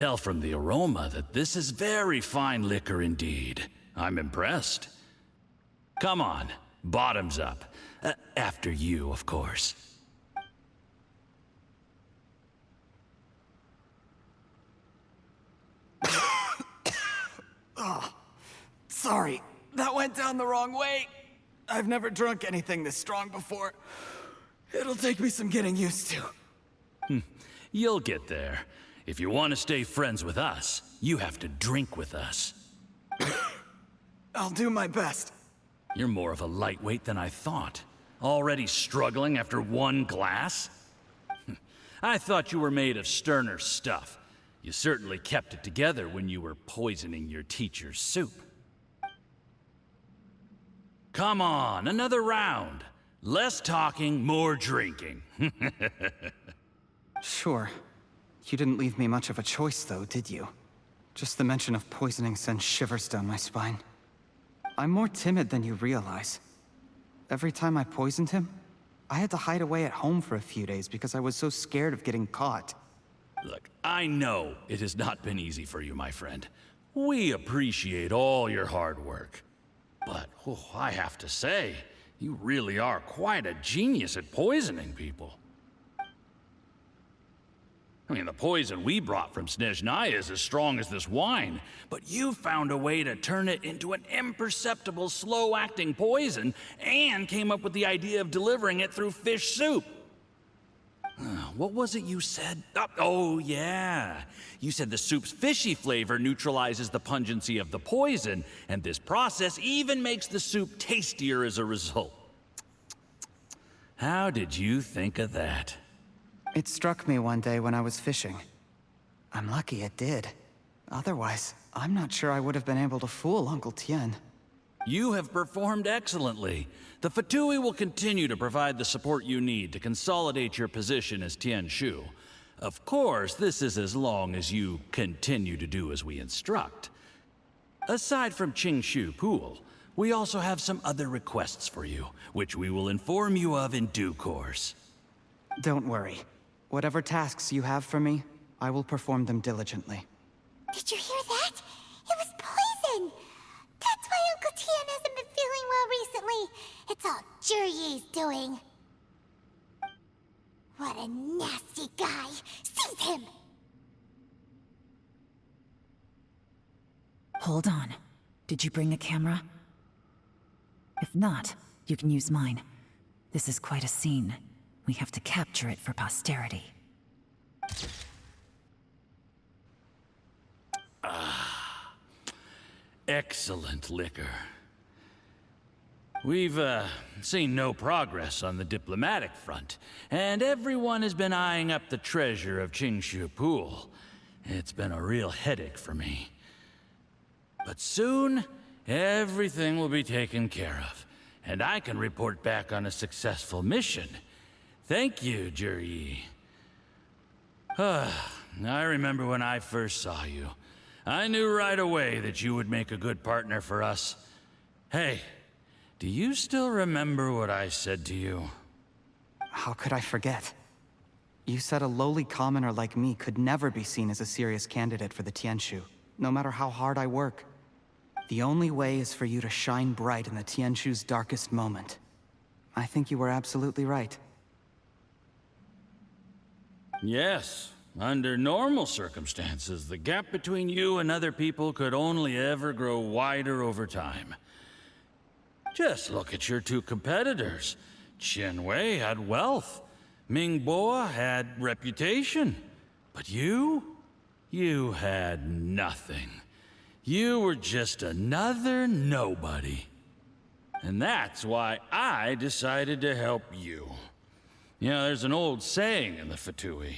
Tell from the aroma that this is very fine liquor indeed. I'm impressed. Come on, bottoms up. After you, of course. Oh, sorry, that went down the wrong way. I've never drunk anything this strong before. It'll take me some getting used to. You'll get there. If you want to stay friends with us, you have to drink with us. I'll do my best. You're more of a lightweight than I thought. Already struggling after one glass? I thought you were made of sterner stuff. You certainly kept it together when you were poisoning your teacher's soup. Come on, another round. Less talking, more drinking. Sure. You didn't leave me much of a choice, though, did you? Just the mention of poisoning sends shivers down my spine. I'm more timid than you realize. Every time I poisoned him, I had to hide away at home for a few days because I was so scared of getting caught. Look, I know it has not been easy for you, my friend. We appreciate all your hard work. But, I have to say, you really are quite a genius at poisoning people. I mean, the poison we brought from ZHIYI is as strong as this wine, but you found a way to turn it into an imperceptible, slow-acting poison and came up with the idea of delivering it through fish soup. What was it you said? Oh, yeah. You said the soup's fishy flavor neutralizes the pungency of the poison, and this process even makes the soup tastier as a result. How did you think of that? It struck me one day when I was fishing. I'm lucky it did. Otherwise, I'm not sure I would have been able to fool Uncle Tien. You have performed excellently. The Fatui will continue to provide the support you need to consolidate your position as Tien Shu. Of course, this is as long as you continue to do as we instruct. Aside from Qingshu Pool, we also have some other requests for you, which we will inform you of in due course. Don't worry. Whatever tasks you have for me, I will perform them diligently. Did you hear that? It was poison! That's why Uncle Tien hasn't been feeling well recently. It's all ZHIYI's doing. What a nasty guy! Seize him! Hold on. Did you bring a camera? If not, you can use mine. This is quite a scene. We have to capture it for posterity. Excellent liquor. We've, seen no progress on the diplomatic front, and everyone has been eyeing up the treasure of Qingshu Pool. It's been a real headache for me. But soon, everything will be taken care of, and I can report back on a successful mission. Thank you, ZHIYI. I remember when I first saw you. I knew right away that you would make a good partner for us. Hey, do you still remember what I said to you? How could I forget? You said a lowly commoner like me could never be seen as a serious candidate for the Tianshu, no matter how hard I work. The only way is for you to shine bright in the Tianshu's darkest moment. I think you were absolutely right. Yes. Under normal circumstances, the gap between you and other people could only ever grow wider over time. Just look at your two competitors. Chen Wei had wealth. Ming Boa had reputation. But you had nothing. You were just another nobody. And that's why I decided to help you. You know, there's an old saying in the Fatui.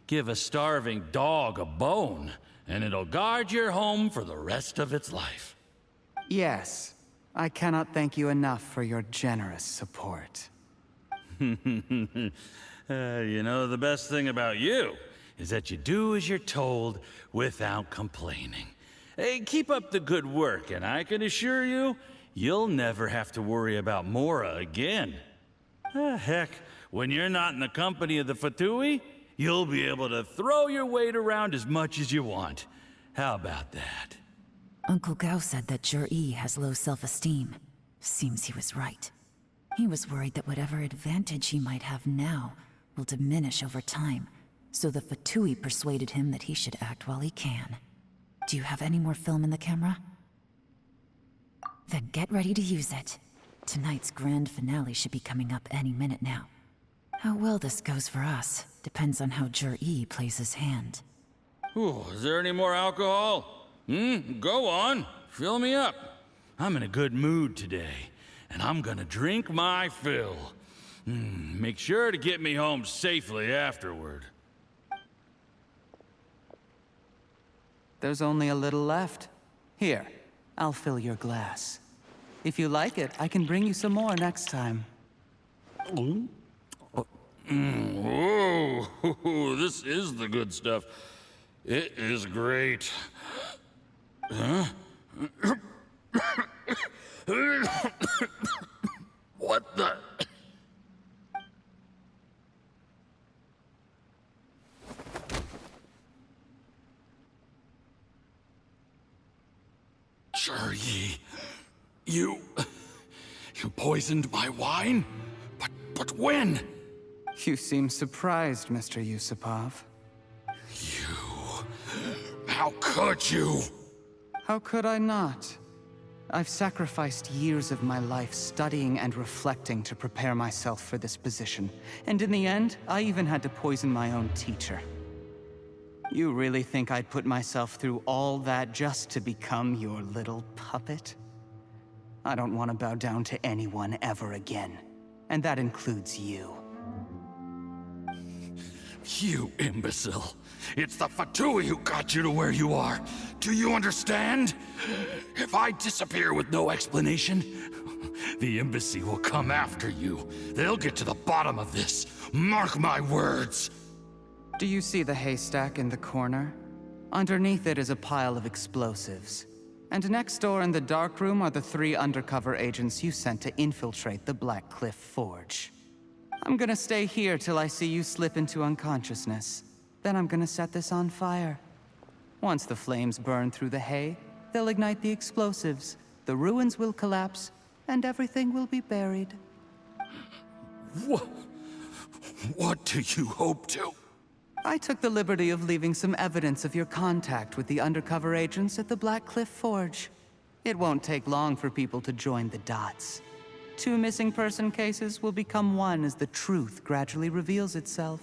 Give a starving dog a bone, and it'll guard your home for the rest of its life. Yes. I cannot thank you enough for your generous support. You know, the best thing about you is that you do as you're told without complaining. Hey, keep up the good work, and I can assure you, you'll never have to worry about Mora again. Heck, when you're not in the company of the Fatui, you'll be able to throw your weight around as much as you want. How about that? Uncle Gao said that ZHIYI has low self-esteem. Seems he was right. He was worried that whatever advantage he might have now will diminish over time, so the Fatui persuaded him that he should act while he can. Do you have any more film in the camera? Then get ready to use it. Tonight's grand finale should be coming up any minute now. How well this goes for us depends on how ZHIYI plays his hand. Ooh, is there any more alcohol? Go on. Fill me up. I'm in a good mood today, and I'm gonna drink my fill. Make sure to get me home safely afterward. There's only a little left. Here, I'll fill your glass. If you like it, I can bring you some more next time. Whoa, this is the good stuff. It is great. Huh? What the? ZHIYI, you poisoned my wine? But when? You seem surprised, Mr. Yusupov. How could you? How could I not? I've sacrificed years of my life studying and reflecting to prepare myself for this position. And in the end, I even had to poison my own teacher. You really think I'd put myself through all that just to become your little puppet? I don't want to bow down to anyone ever again. And that includes you. You imbecile. It's the Fatui who got you to where you are. Do you understand? If I disappear with no explanation, the embassy will come after you. They'll get to the bottom of this. Mark my words. Do you see the haystack in the corner? Underneath it is a pile of explosives. And next door in the dark room are the 3 undercover agents you sent to infiltrate the Black Cliff Forge. I'm gonna stay here till I see you slip into unconsciousness. Then I'm gonna set this on fire. Once the flames burn through the hay, they'll ignite the explosives, the ruins will collapse, and everything will be buried. What do you hope to? I took the liberty of leaving some evidence of your contact with the undercover agents at the Black Cliff Forge. It won't take long for people to join the dots. 2 missing person cases will become one as the truth gradually reveals itself.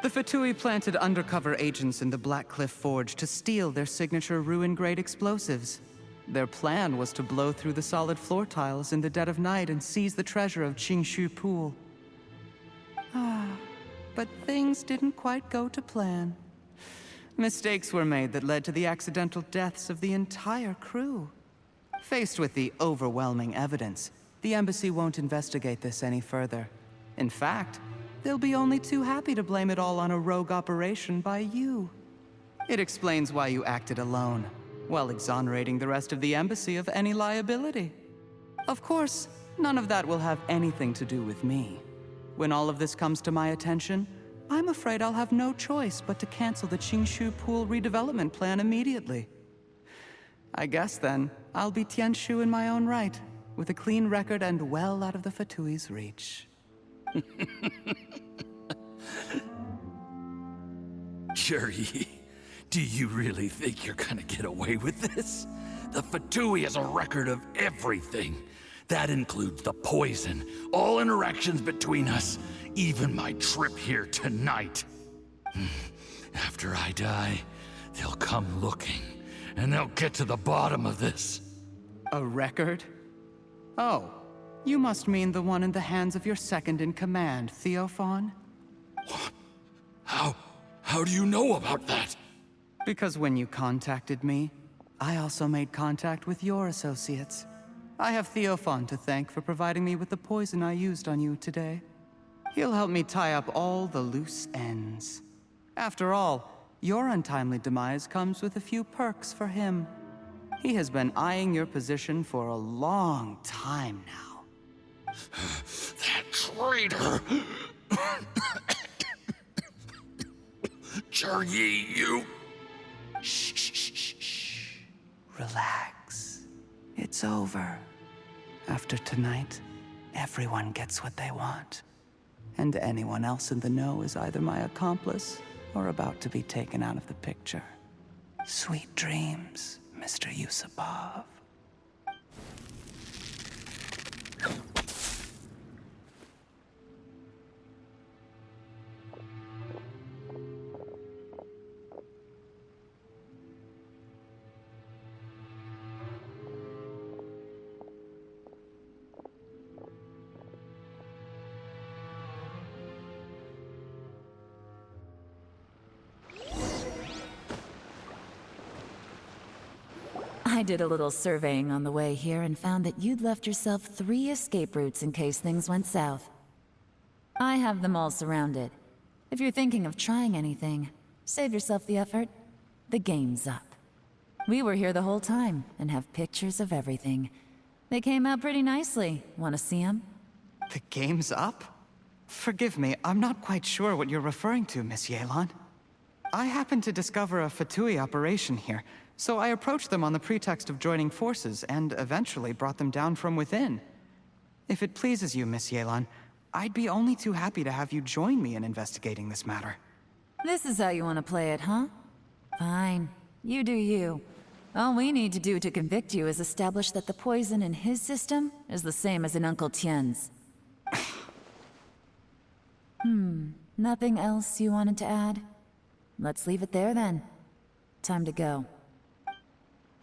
The Fatui planted undercover agents in the Black Cliff Forge to steal their signature ruin-grade explosives. Their plan was to blow through the solid floor tiles in the dead of night and seize the treasure of Qingshu Pool. But things didn't quite go to plan. Mistakes were made that led to the accidental deaths of the entire crew. Faced with the overwhelming evidence, the embassy won't investigate this any further. In fact, they'll be only too happy to blame it all on a rogue operation by you. It explains why you acted alone, while exonerating the rest of the embassy of any liability. Of course, none of that will have anything to do with me. When all of this comes to my attention, I'm afraid I'll have no choice but to cancel the Qingshu Pool redevelopment plan immediately. I guess then, I'll be Tianshu in my own right, with a clean record and well out of the Fatui's reach. ZHIYI, do you really think you're gonna get away with this? The Fatui has a record of everything. That includes the poison, all interactions between us, even my trip here tonight. After I die, they'll come looking, and they'll get to the bottom of this. A record? Oh, you must mean the one in the hands of your second-in-command, Theophan? What? How do you know about that? Because when you contacted me, I also made contact with your associates. I have Theophan to thank for providing me with the poison I used on you today. He'll help me tie up all the loose ends. After all, your untimely demise comes with a few perks for him. He has been eyeing your position for a long time now. That traitor! ZHIYI, you... Shh, shh, shh, shh, shh. Relax. It's over. After tonight, everyone gets what they want. And anyone else in the know is either my accomplice or about to be taken out of the picture. Sweet dreams, Mr. Yusupov. I did a little surveying on the way here and found that you'd left yourself 3 escape routes in case things went south. I have them all surrounded. If you're thinking of trying anything, save yourself the effort. The game's up. We were here the whole time and have pictures of everything. They came out pretty nicely. Want to see them? The game's up? Forgive me, I'm not quite sure what you're referring to, Miss YELAN. I happened to discover a Fatui operation here, so I approached them on the pretext of joining forces and eventually brought them down from within. If it pleases you, Miss YELAN, I'd be only too happy to have you join me in investigating this matter. This is how you want to play it, huh? Fine. You do you. All we need to do to convict you is establish that the poison in his system is the same as in Uncle Tien's. Nothing else you wanted to add? Let's leave it there then. Time to go.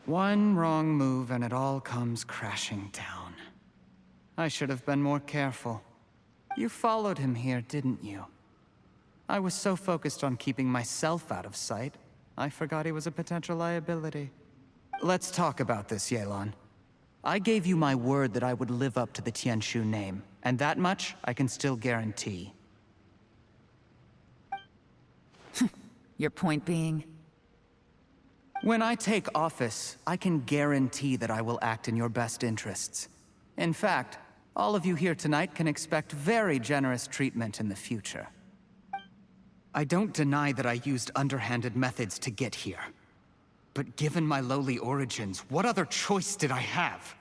One wrong move and it all comes crashing down. I should have been more careful. You followed him here, didn't you? I was so focused on keeping myself out of sight, I forgot he was a potential liability. Let's talk about this, YELAN. I gave you my word that I would live up to the Tianshu name, and that much I can still guarantee. Your point being? When I take office, I can guarantee that I will act in your best interests. In fact, all of you here tonight can expect very generous treatment in the future. I don't deny that I used underhanded methods to get here. But given my lowly origins, what other choice did I have?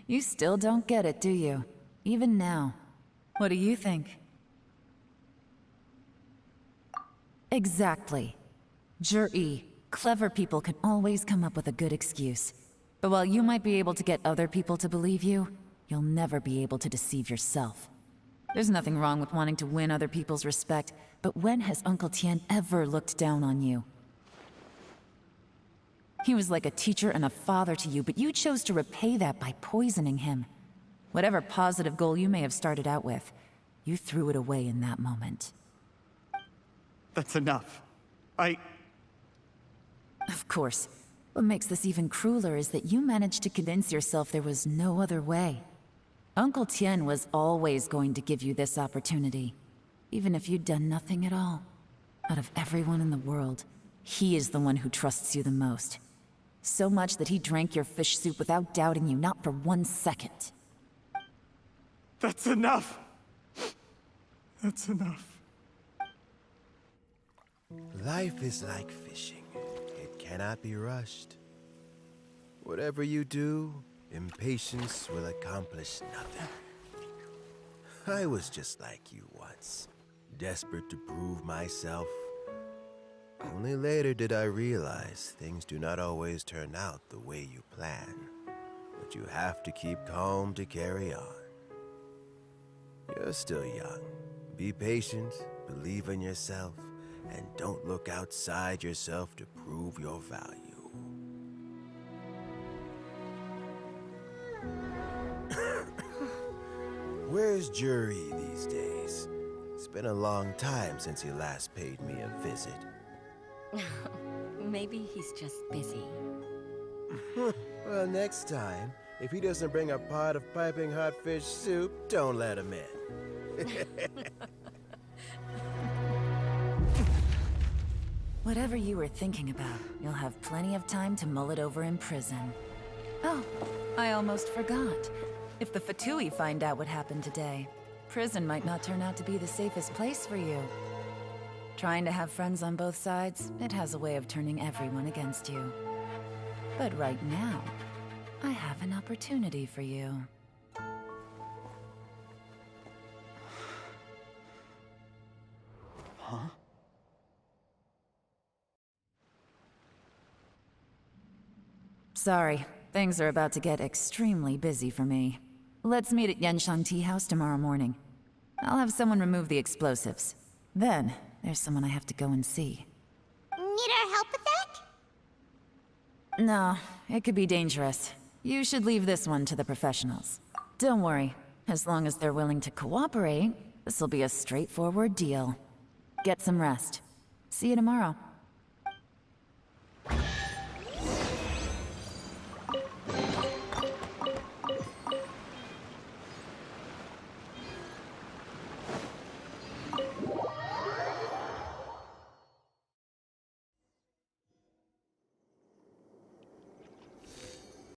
You still don't get it, do you? Even now. What do you think? Exactly. ZHIYI, clever people can always come up with a good excuse. But while you might be able to get other people to believe you, you'll never be able to deceive yourself. There's nothing wrong with wanting to win other people's respect, but when has Uncle Tien ever looked down on you? He was like a teacher and a father to you, but you chose to repay that by poisoning him. Whatever positive goal you may have started out with, you threw it away in that moment. That's enough. Of course. What makes this even crueler is that you managed to convince yourself there was no other way. Uncle Tien was always going to give you this opportunity, even if you'd done nothing at all. Out of everyone in the world, he is the one who trusts you the most. So much that he drank your fish soup without doubting you, not for 1 second. That's enough! That's enough. Life is like fishing. It cannot be rushed. Whatever you do, impatience will accomplish nothing. I was just like you once, desperate to prove myself. Only later did I realize things do not always turn out the way you plan. But you have to keep calm to carry on. You're still young. Be patient, believe in yourself, and don't look outside yourself to prove your value. Where's ZHIYI these days? It's been a long time since he last paid me a visit. Maybe he's just busy. Well, next time, if he doesn't bring a pot of piping hot fish soup, don't let him in. Whatever you were thinking about, you'll have plenty of time to mull it over in prison. Oh, I almost forgot. If the Fatui find out what happened today, Prison might not turn out to be the safest place for you. Trying to have friends on both sides, it has a way of turning everyone against you. But right now, I have an opportunity for you. Huh? Sorry, things are about to get extremely busy for me. Let's meet at Genshin Tea House tomorrow morning. I'll have someone remove the explosives. Then, there's someone I have to go and see. Need our help with that? No, it could be dangerous. You should leave this one to the professionals. Don't worry, as long as they're willing to cooperate, this'll be a straightforward deal. Get some rest. See you tomorrow.